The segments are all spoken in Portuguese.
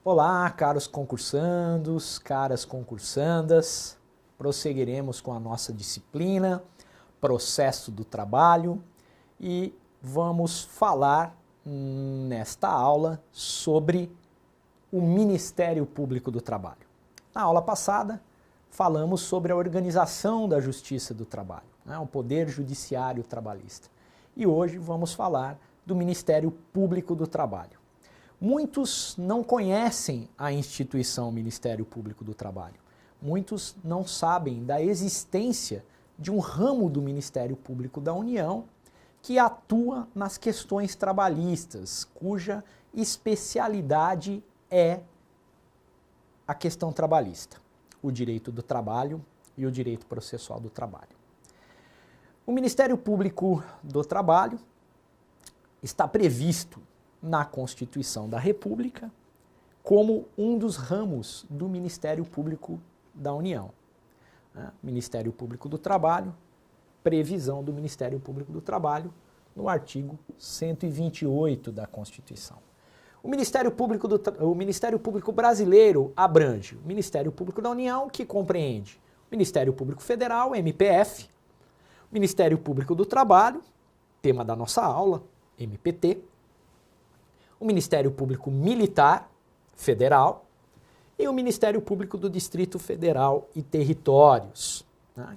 Olá, caros concursandos, caras concursandas. Prosseguiremos com a nossa disciplina, processo do trabalho, e vamos falar nesta aula sobre o Ministério Público do Trabalho. Na aula passada, falamos sobre a organização da Justiça do Trabalho, o Poder Judiciário Trabalhista. E hoje vamos falar do Ministério Público do Trabalho. Muitos não conhecem a instituição Ministério Público do Trabalho. Muitos não sabem da existência de um ramo do Ministério Público da União que atua nas questões trabalhistas, cuja especialidade é a questão trabalhista, o direito do trabalho e o direito processual do trabalho. O Ministério Público do Trabalho está previsto na Constituição da República como um dos ramos do Ministério Público da União. Ministério Público do Trabalho, previsão do Ministério Público do Trabalho no artigo 128 da Constituição. O Ministério Público brasileiro abrange o Ministério Público da União, que compreende o Ministério Público Federal, MPF, o Ministério Público do Trabalho, tema da nossa aula, MPT, o Ministério Público Militar Federal e o Ministério Público do Distrito Federal e Territórios,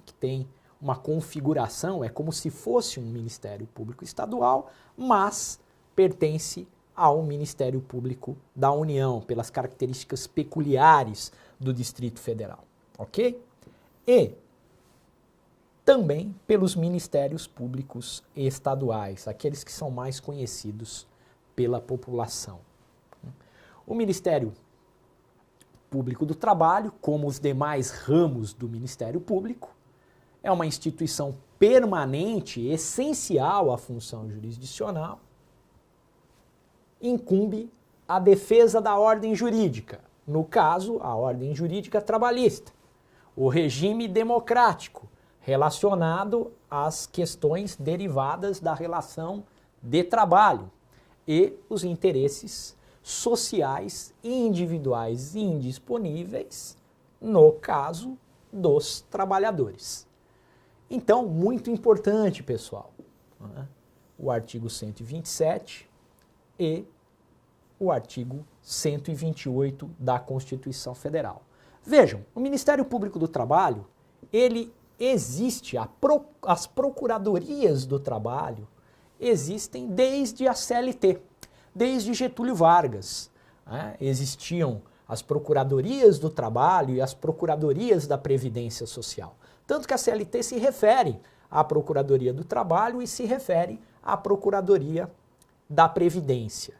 que tem uma configuração, é como se fosse um Ministério Público Estadual, mas pertence ao Ministério Público da União, pelas características peculiares do Distrito Federal, ok? E também pelos Ministérios Públicos Estaduais, aqueles que são mais conhecidos pela população. O Ministério Público do Trabalho, como os demais ramos do Ministério Público, é uma instituição permanente, essencial à função jurisdicional, incumbe a defesa da ordem jurídica, no caso, a ordem jurídica trabalhista, o regime democrático, relacionado às questões derivadas da relação de trabalho, e os interesses sociais individuais e indisponíveis, no caso dos trabalhadores. Então, muito importante, pessoal, o artigo 127 e o artigo 128 da Constituição Federal. Vejam, o Ministério Público do Trabalho, ele existe, as procuradorias do trabalho existem desde a CLT, desde Getúlio Vargas. Existiam as procuradorias do trabalho e as procuradorias da Previdência Social. Tanto que a CLT se refere à Procuradoria do Trabalho e se refere à Procuradoria da Previdência.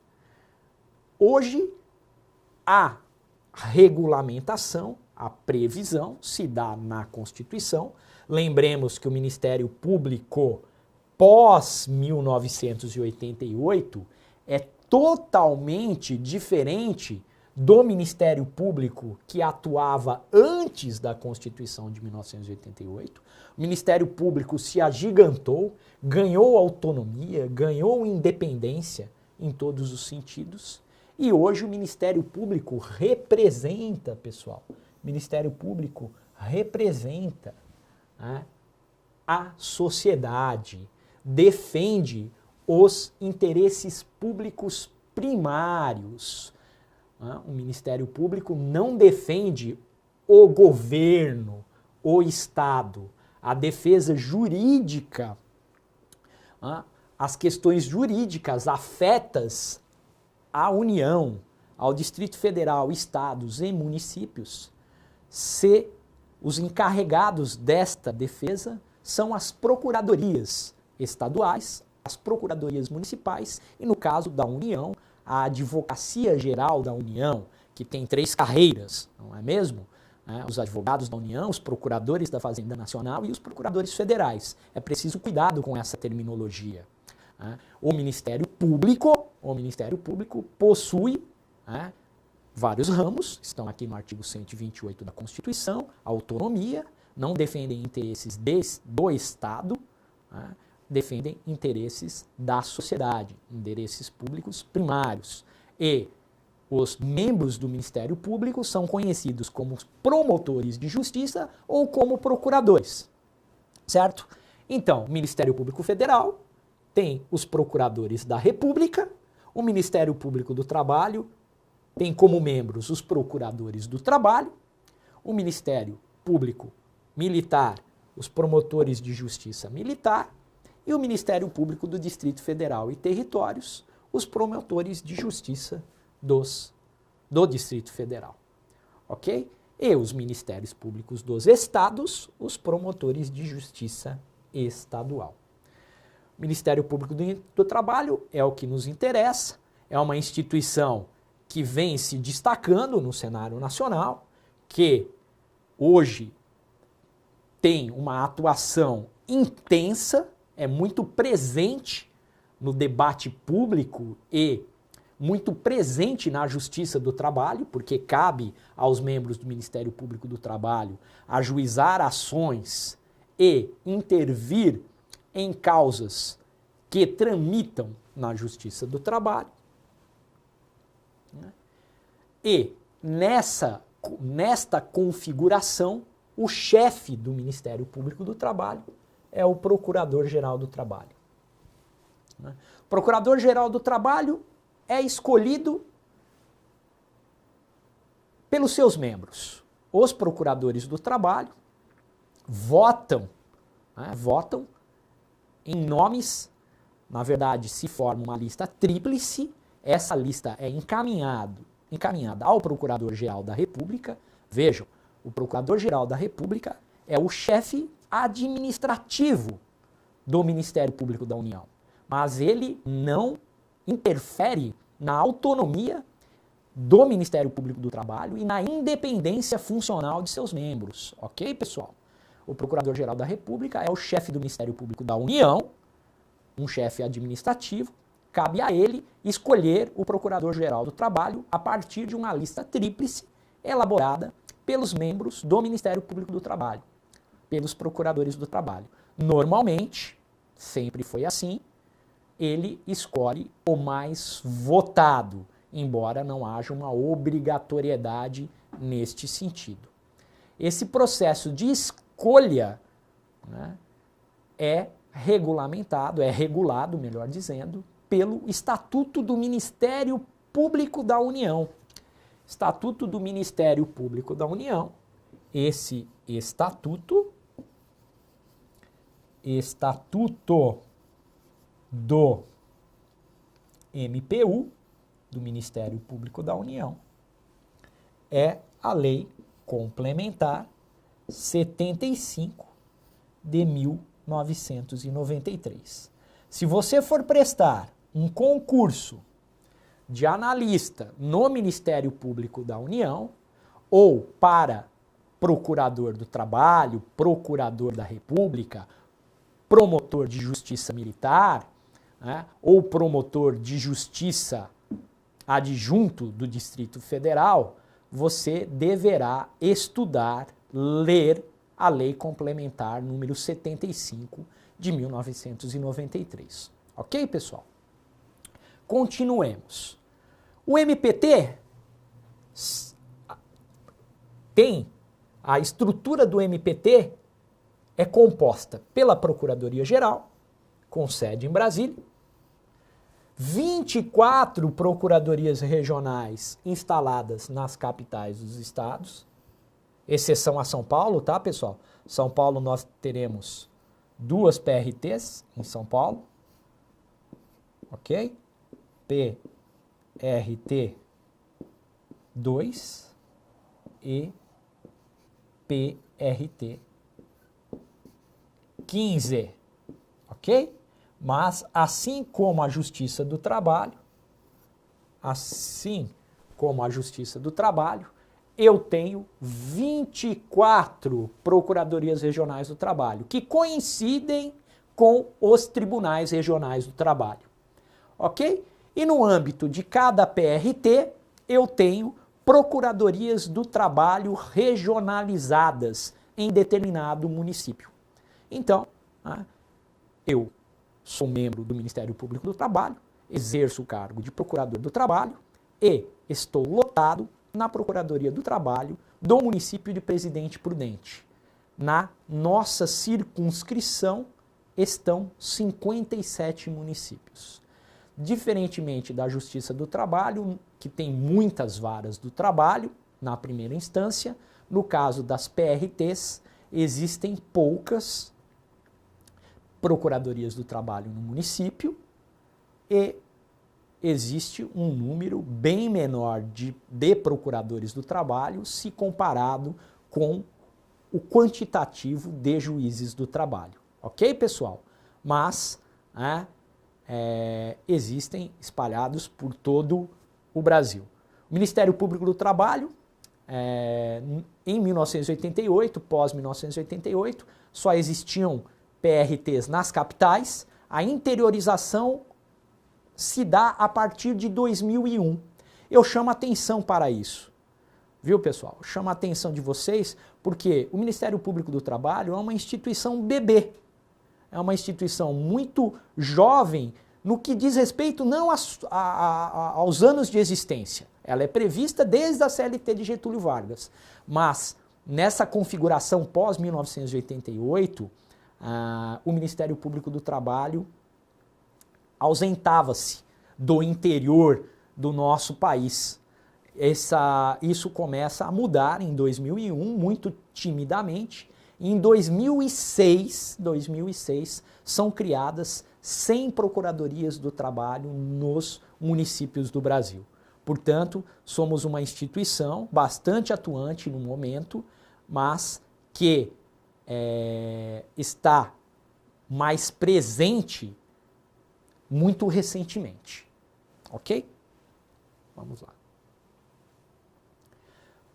Hoje, a regulamentação, a previsão se dá na Constituição. Lembremos que o Ministério Público pós-1988 é totalmente diferente do Ministério Público que atuava antes da Constituição de 1988. O Ministério Público se agigantou, ganhou autonomia, ganhou independência em todos os sentidos. E hoje o Ministério Público representa, pessoal, o Ministério Público representa a sociedade, defende os interesses públicos primários. O Ministério Público não defende o governo, o Estado, a defesa jurídica, as questões jurídicas afetas à União, ao Distrito Federal, estados e municípios. Os encarregados desta defesa são as procuradorias estaduais, as procuradorias municipais e, no caso da União, a Advocacia Geral da União, que tem 3 carreiras, não é mesmo? Os advogados da União, os procuradores da Fazenda Nacional e os procuradores federais. É preciso cuidado com essa terminologia. O Ministério Público possui vários ramos, estão aqui no artigo 128 da Constituição, autonomia, não defendem interesses do Estado, defendem interesses da sociedade, interesses públicos primários. E Os membros do Ministério Público são conhecidos como promotores de justiça ou como procuradores, certo? Então, o Ministério Público Federal tem os procuradores da República, o Ministério Público do Trabalho tem como membros os procuradores do trabalho, o Ministério Público Militar, os promotores de justiça militar, e o Ministério Público do Distrito Federal e Territórios, os promotores de justiça do Distrito Federal, ok? E os Ministérios Públicos dos Estados, os promotores de justiça estadual. O Ministério Público do Trabalho é o que nos interessa, é uma instituição que vem se destacando no cenário nacional, que hoje tem uma atuação intensa, é muito presente no debate público e muito presente na Justiça do Trabalho, porque cabe aos membros do Ministério Público do Trabalho ajuizar ações e intervir em causas que tramitam na Justiça do Trabalho. E nesta configuração, o chefe do Ministério Público do Trabalho é o Procurador-Geral do Trabalho. O Procurador-Geral do Trabalho é escolhido pelos seus membros. Os procuradores do trabalho votam em nomes, na verdade se forma uma lista tríplice, essa lista é encaminhada ao Procurador-Geral da República. Vejam, o Procurador-Geral da República é o chefe administrativo do Ministério Público da União, mas ele não interfere na autonomia do Ministério Público do Trabalho e na independência funcional de seus membros, ok, pessoal? O Procurador-Geral da República é o chefe do Ministério Público da União, um chefe administrativo, cabe a ele escolher o Procurador-Geral do Trabalho a partir de uma lista tríplice elaborada pelos membros do Ministério Público do Trabalho, pelos procuradores do trabalho. Normalmente, sempre foi assim, ele escolhe o mais votado, embora não haja uma obrigatoriedade neste sentido. Esse processo de escolha, né, é regulado, melhor dizendo, pelo Estatuto do Ministério Público da União. Estatuto do Ministério Público da União. Esse estatuto do MPU, do Ministério Público da União, é a Lei Complementar 75 de 1993. Se você for prestar um concurso de analista no Ministério Público da União, ou para procurador do trabalho, procurador da República, promotor de justiça militar, né, ou promotor de justiça adjunto do Distrito Federal, você deverá estudar, ler a Lei Complementar número 75 de 1993. Ok, pessoal? Continuemos. O MPT a estrutura do MPT é composta pela Procuradoria-Geral, com sede em Brasília, 24 procuradorias regionais instaladas nas capitais dos estados, exceção a São Paulo, tá, pessoal? São Paulo nós teremos 2 PRTs em São Paulo, ok? PRT 2 e PRT 15, ok? Mas assim como a Justiça do Trabalho, eu tenho 24 Procuradorias Regionais do Trabalho, que coincidem com os Tribunais Regionais do Trabalho, ok? E no âmbito de cada PRT, eu tenho Procuradorias do Trabalho regionalizadas em determinado município. Então, eu sou membro do Ministério Público do Trabalho, exerço o cargo de Procurador do Trabalho e estou lotado na Procuradoria do Trabalho do município de Presidente Prudente. Na nossa circunscrição estão 57 municípios. Diferentemente da Justiça do Trabalho, que tem muitas varas do trabalho na primeira instância, no caso das PRTs, existem poucas procuradorias do trabalho no município e existe um número bem menor de procuradores do trabalho se comparado com o quantitativo de juízes do trabalho. Ok, pessoal? Mas existem espalhados por todo o Brasil. O Ministério Público do Trabalho, em 1988, pós-1988, só existiam PRTs nas capitais. A interiorização se dá a partir de 2001. Eu chamo atenção para isso. Viu, pessoal? Eu chamo a atenção de vocês porque o Ministério Público do Trabalho é uma instituição bebê. É uma instituição muito jovem no que diz respeito não aos anos de existência. Ela é prevista desde a CLT de Getúlio Vargas. Mas nessa configuração pós-1988, o Ministério Público do Trabalho ausentava-se do interior do nosso país. Isso começa a mudar em 2001, muito timidamente. Em 2006, são criadas 100 procuradorias do trabalho nos municípios do Brasil. Portanto, somos uma instituição bastante atuante no momento, mas que está mais presente muito recentemente. Ok? Vamos lá.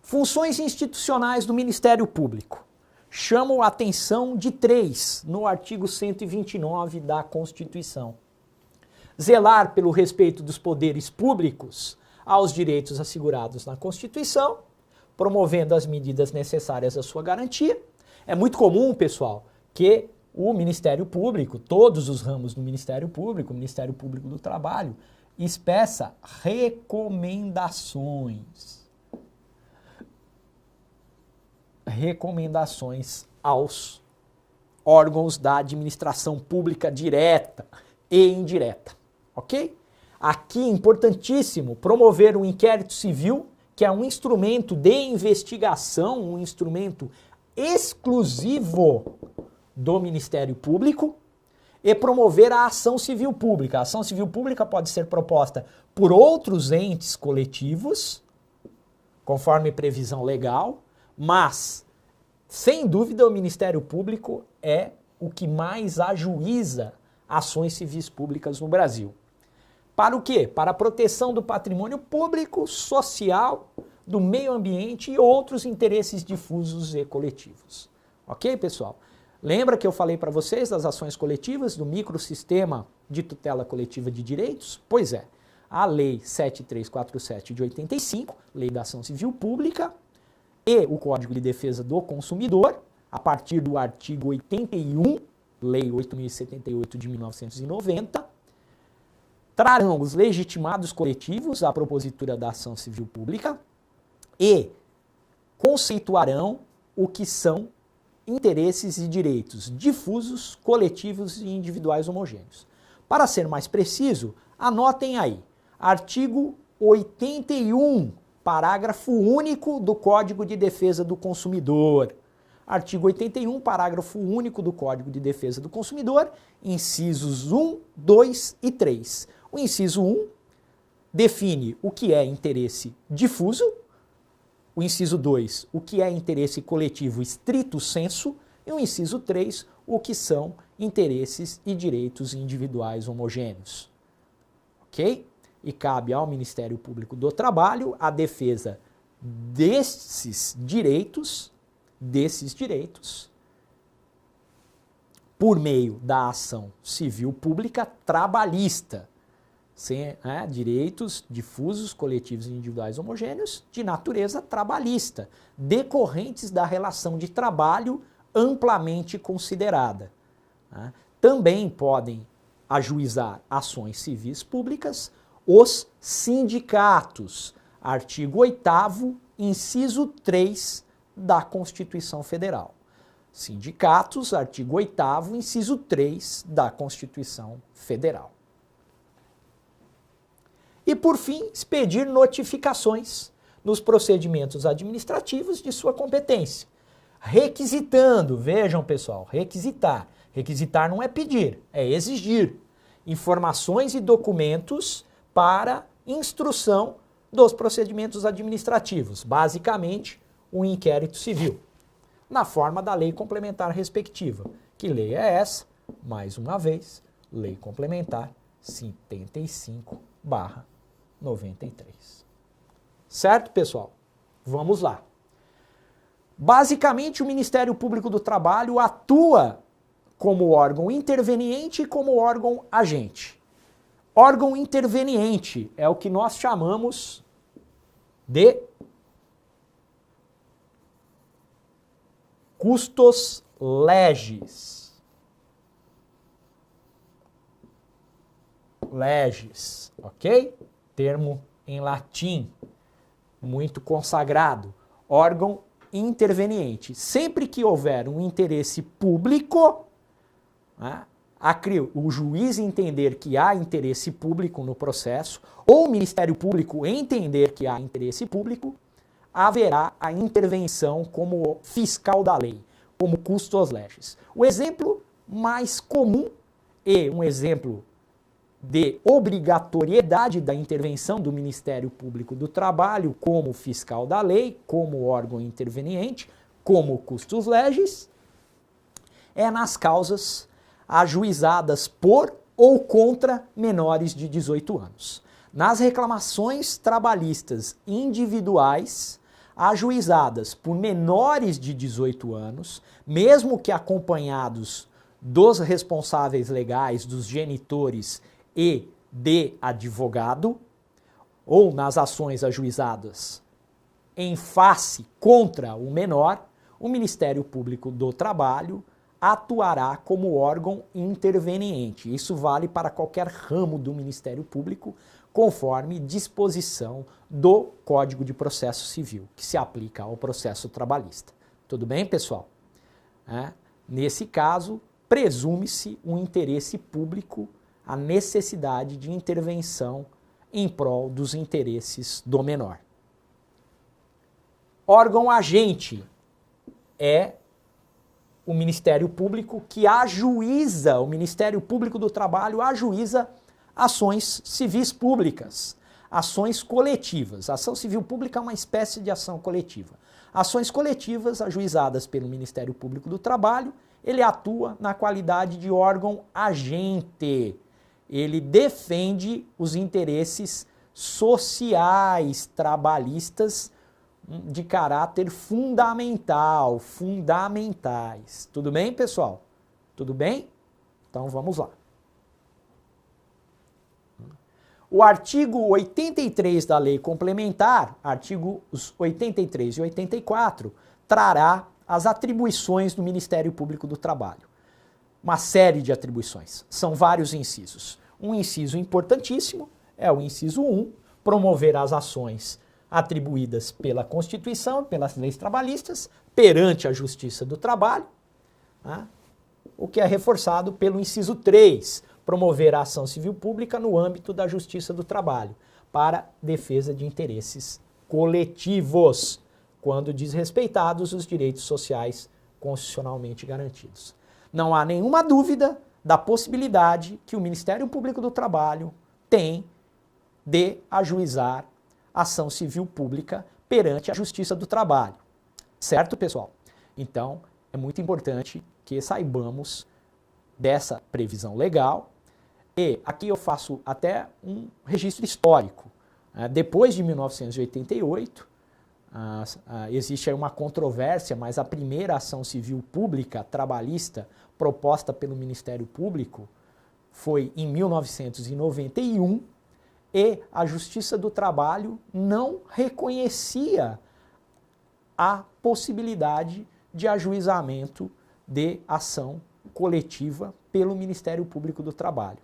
Funções institucionais do Ministério Público. Chamo a atenção de 3 no artigo 129 da Constituição. Zelar pelo respeito dos poderes públicos aos direitos assegurados na Constituição, promovendo as medidas necessárias à sua garantia. É muito comum, pessoal, que o Ministério Público, todos os ramos do Ministério Público, o Ministério Público do Trabalho, expressa recomendações aos órgãos da administração pública direta e indireta, ok? Aqui, importantíssimo, promover um inquérito civil, que é um instrumento de investigação, um instrumento exclusivo do Ministério Público, e promover a ação civil pública. A ação civil pública pode ser proposta por outros entes coletivos, conforme previsão legal, mas, sem dúvida, o Ministério Público é o que mais ajuiza ações civis públicas no Brasil. Para o quê? Para a proteção do patrimônio público, social, do meio ambiente e outros interesses difusos e coletivos. Ok, pessoal? Lembra que eu falei para vocês das ações coletivas, do microsistema de tutela coletiva de direitos? Pois é, a Lei 7347 de 85, Lei da Ação Civil Pública, e o Código de Defesa do Consumidor, a partir do artigo 81, Lei 8.078 de 1990, trarão os legitimados coletivos à propositura da ação civil pública e conceituarão o que são interesses e direitos difusos, coletivos e individuais homogêneos. Para ser mais preciso, anotem aí, artigo 81, parágrafo único do Código de Defesa do Consumidor. Artigo 81, parágrafo único do Código de Defesa do Consumidor, incisos 1, 2 e 3. O inciso 1 define o que é interesse difuso, o inciso 2, o que é interesse coletivo estrito sensu, e o inciso 3, o que são interesses e direitos individuais homogêneos. Ok? E cabe ao Ministério Público do Trabalho a defesa desses direitos, por meio da ação civil pública trabalhista, direitos difusos, coletivos e individuais homogêneos de natureza trabalhista, decorrentes da relação de trabalho amplamente considerada. Também podem ajuizar ações civis públicas os sindicatos, Artigo 8º, inciso 3 da Constituição Federal. Sindicatos, artigo 8º, inciso 3 da Constituição Federal. E, por fim, expedir notificações nos procedimentos administrativos de sua competência. Requisitando, vejam pessoal, requisitar. Requisitar não é pedir, é exigir informações e documentos para instrução dos procedimentos administrativos, basicamente o inquérito civil, na forma da lei complementar respectiva. Que lei é essa? Mais uma vez, Lei Complementar 75/93. Certo, pessoal? Vamos lá. Basicamente, o Ministério Público do Trabalho atua como órgão interveniente e como órgão agente. Órgão interveniente é o que nós chamamos de custos legis. Legis, ok? Termo em latim, muito consagrado. Órgão interveniente. Sempre que houver um interesse público, né, o juiz entender que há interesse público no processo, ou o Ministério Público entender que há interesse público, haverá a intervenção como fiscal da lei, como custos legis. O exemplo mais comum e um exemplo de obrigatoriedade da intervenção do Ministério Público do Trabalho como fiscal da lei, como órgão interveniente, como custos legis, é nas causas ajuizadas por ou contra menores de 18 anos. Nas reclamações trabalhistas individuais ajuizadas por menores de 18 anos, mesmo que acompanhados dos responsáveis legais, dos genitores e de advogado, ou nas ações ajuizadas em face contra o menor, o Ministério Público do Trabalho atuará como órgão interveniente. Isso vale para qualquer ramo do Ministério Público, conforme disposição do Código de Processo Civil, que se aplica ao processo trabalhista. Tudo bem, pessoal? Nesse caso, presume-se um interesse público, a necessidade de intervenção em prol dos interesses do menor. Órgão agente é o Ministério Público que ajuiza, o Ministério Público do Trabalho ajuiza ações civis públicas, ações coletivas. A ação civil pública é uma espécie de ação coletiva. Ações coletivas ajuizadas pelo Ministério Público do Trabalho, ele atua na qualidade de órgão agente. Ele defende os interesses sociais, trabalhistas, de caráter fundamental, fundamentais. Tudo bem, pessoal? Tudo bem? Então vamos lá. O artigo 83 da Lei Complementar, artigos 83 e 84, trará as atribuições do Ministério Público do Trabalho. Uma série de atribuições. São vários incisos. Um inciso importantíssimo é o inciso 1, promover as ações atribuídas pela Constituição, pelas leis trabalhistas, perante a Justiça do Trabalho, né? O que é reforçado pelo inciso 3, promover a ação civil pública no âmbito da Justiça do Trabalho, para defesa de interesses coletivos, quando desrespeitados os direitos sociais constitucionalmente garantidos. Não há nenhuma dúvida da possibilidade que o Ministério Público do Trabalho tem de ajuizar ação civil pública perante a Justiça do Trabalho. Certo, pessoal? Então, é muito importante que saibamos dessa previsão legal. E aqui eu faço até um registro histórico. Depois de 1988, existe aí uma controvérsia, mas a primeira ação civil pública trabalhista proposta pelo Ministério Público foi em 1991 e a Justiça do Trabalho não reconhecia a possibilidade de ajuizamento de ação coletiva pelo Ministério Público do Trabalho.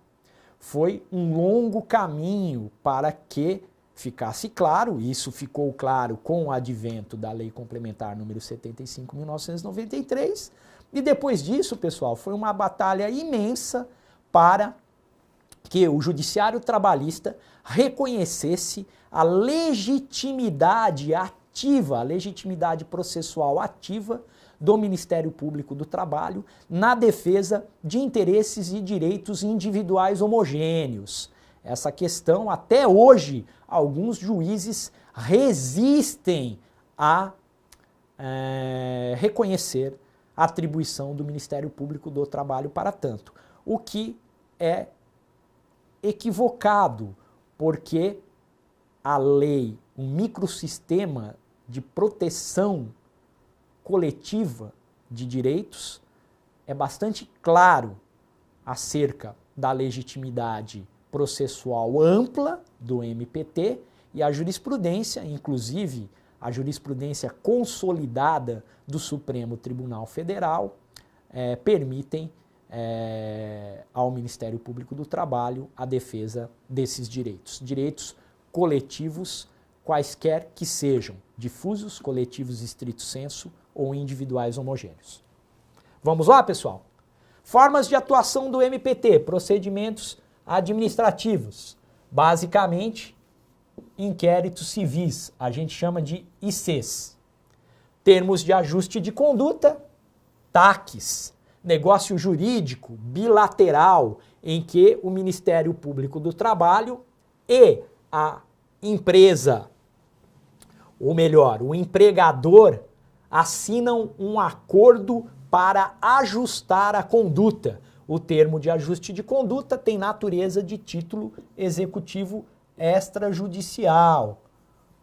Foi um longo caminho para que ficasse claro, e isso ficou claro com o advento da Lei Complementar número 75/1993, e depois disso, pessoal, foi uma batalha imensa para que o Judiciário Trabalhista reconhecesse a legitimidade ativa, a legitimidade processual ativa do Ministério Público do Trabalho na defesa de interesses e direitos individuais homogêneos. Essa questão, até hoje, alguns juízes resistem a reconhecer a atribuição do Ministério Público do Trabalho para tanto, o que é equivocado, porque a lei, um microsistema de proteção coletiva de direitos, é bastante claro acerca da legitimidade processual ampla do MPT, e a jurisprudência, inclusive a jurisprudência consolidada do Supremo Tribunal Federal, permitem ao Ministério Público do Trabalho a defesa desses direitos coletivos, quaisquer que sejam, difusos, coletivos estrito sensu ou individuais homogêneos. Vamos lá, pessoal? Formas de atuação do MPT, procedimentos administrativos, basicamente inquéritos civis, a gente chama de ICs. Termos de ajuste de conduta, TACs. Negócio jurídico bilateral em que o Ministério Público do Trabalho e a empresa, ou melhor, o empregador, assinam um acordo para ajustar a conduta. O termo de ajuste de conduta tem natureza de título executivo extrajudicial.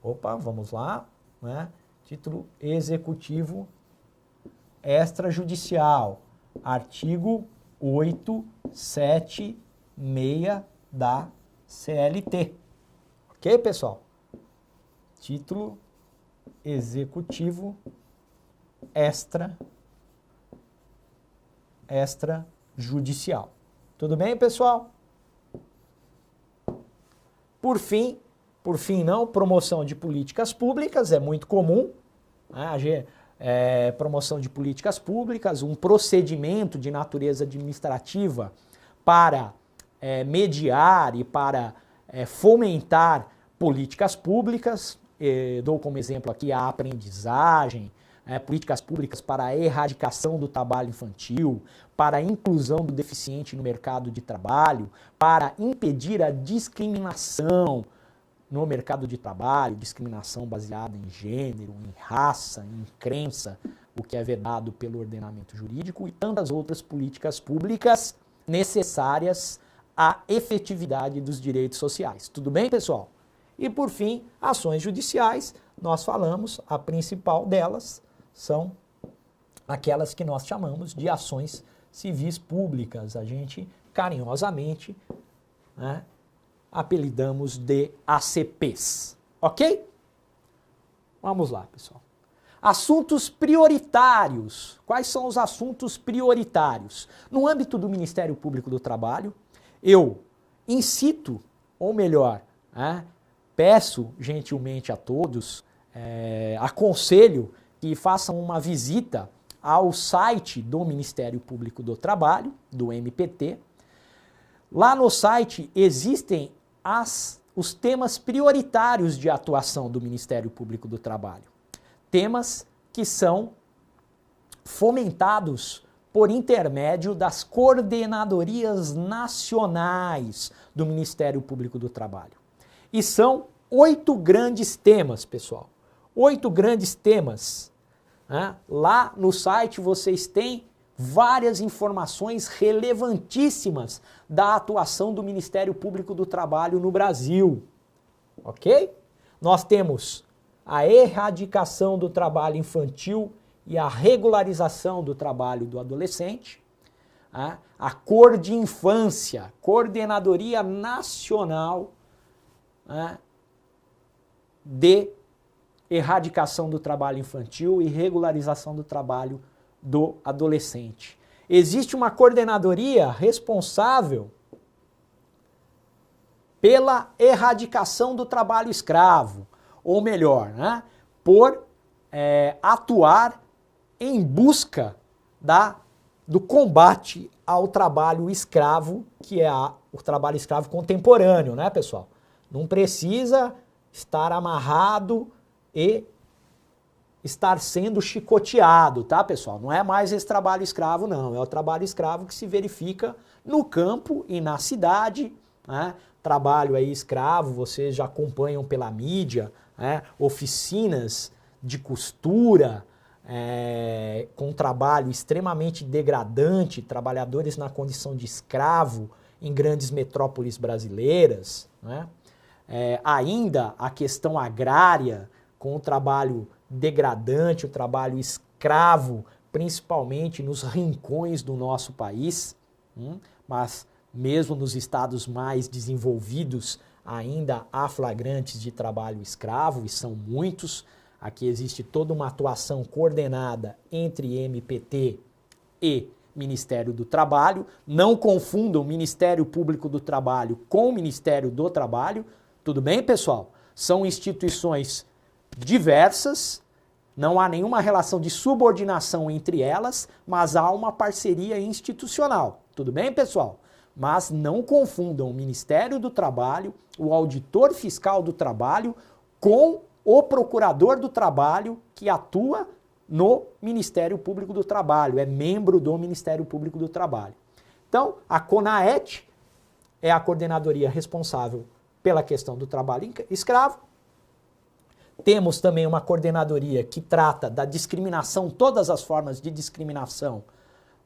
Opa, vamos lá, né? Título executivo extrajudicial. Artigo 876 da CLT. Ok, pessoal? Título executivo extrajudicial. Tudo bem, pessoal? Por fim não, promoção de políticas públicas, é muito comum, né? Promoção de políticas públicas, um procedimento de natureza administrativa para mediar e para fomentar políticas públicas. Dou como exemplo aqui a aprendizagem, políticas públicas para a erradicação do trabalho infantil, para a inclusão do deficiente no mercado de trabalho, para impedir a discriminação no mercado de trabalho, discriminação baseada em gênero, em raça, em crença, o que é vedado pelo ordenamento jurídico, e tantas outras políticas públicas necessárias à efetividade dos direitos sociais. Tudo bem, pessoal? E por fim, ações judiciais, nós falamos, a principal delas são aquelas que nós chamamos de ações civis públicas. A gente carinhosamente, né, apelidamos de ACPs, ok? Vamos lá, pessoal. Assuntos prioritários. Quais são os assuntos prioritários? No âmbito do Ministério Público do Trabalho, eu incito, ou melhor, peço gentilmente a todos, aconselho que façam uma visita ao site do Ministério Público do Trabalho, do MPT. Lá no site existem os temas prioritários de atuação do Ministério Público do Trabalho. Temas que são fomentados por intermédio das coordenadorias nacionais do Ministério Público do Trabalho. E são 8 grandes temas, pessoal. 8 grandes temas. Lá no site vocês têm várias informações relevantíssimas da atuação do Ministério Público do Trabalho no Brasil. Ok? Nós temos a erradicação do trabalho infantil e a regularização do trabalho do adolescente. A Cor de Infância, Coordenadoria Nacional de Erradicação do Trabalho Infantil e Regularização do Trabalho do Adolescente. Existe uma coordenadoria responsável pela erradicação do trabalho escravo, ou melhor, né, por atuar em busca do combate ao trabalho escravo, que é o trabalho escravo contemporâneo, né, pessoal? Não precisa estar amarrado e estar sendo chicoteado, tá, pessoal? Não é mais esse trabalho escravo, não. É o trabalho escravo que se verifica no campo e na cidade, né? Trabalho aí escravo, vocês já acompanham pela mídia, né? Oficinas de costura, com trabalho extremamente degradante, trabalhadores na condição de escravo em grandes metrópoles brasileiras, né? Ainda a questão agrária, com o trabalho degradante, o trabalho escravo, principalmente nos rincões do nosso país, mas mesmo nos estados mais desenvolvidos ainda há flagrantes de trabalho escravo, e são muitos. Aqui existe toda uma atuação coordenada entre MPT e Ministério do Trabalho. Não confundam o Ministério Público do Trabalho com o Ministério do Trabalho. Tudo bem, pessoal? São instituições diversas, não há nenhuma relação de subordinação entre elas, mas há uma parceria institucional. Tudo bem, pessoal? Mas não confundam o Ministério do Trabalho, o auditor fiscal do trabalho, com o procurador do trabalho que atua no Ministério Público do Trabalho, é membro do Ministério Público do Trabalho. Então, a CONAET é a coordenadoria responsável pela questão do trabalho escravo. Temos também uma coordenadoria que trata da discriminação, todas as formas de discriminação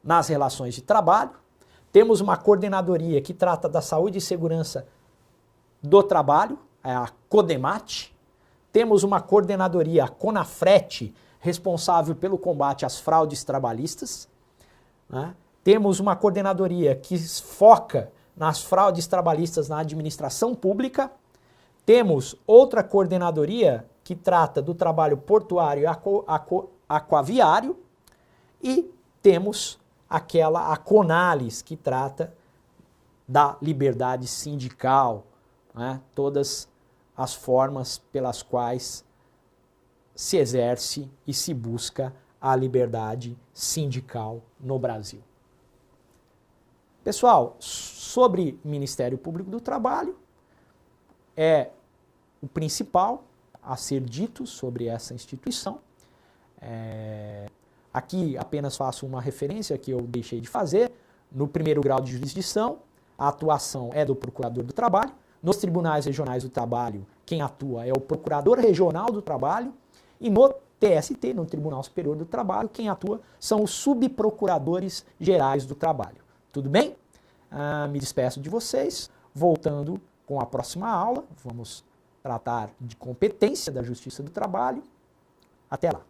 nas relações de trabalho. Temos uma coordenadoria que trata da saúde e segurança do trabalho, é a CODEMAT. Temos uma coordenadoria, a CONAFRET, responsável pelo combate às fraudes trabalhistas, né? Temos uma coordenadoria que foca nas fraudes trabalhistas na administração pública. Temos outra coordenadoria que trata do trabalho portuário e aquaviário. E temos a CONALES, que trata da liberdade sindical, né? Todas as formas pelas quais se exerce e se busca a liberdade sindical no Brasil. Pessoal, sobre Ministério Público do Trabalho, é o principal a ser dito sobre essa instituição. Aqui apenas faço uma referência que eu deixei de fazer. No primeiro grau de jurisdição, a atuação é do Procurador do Trabalho. Nos tribunais regionais do trabalho, quem atua é o Procurador Regional do Trabalho. E no TST, no Tribunal Superior do Trabalho, quem atua são os subprocuradores gerais do trabalho. Tudo bem? Me despeço de vocês, voltando com a próxima aula. Vamos tratar de competência da Justiça do Trabalho. Até lá.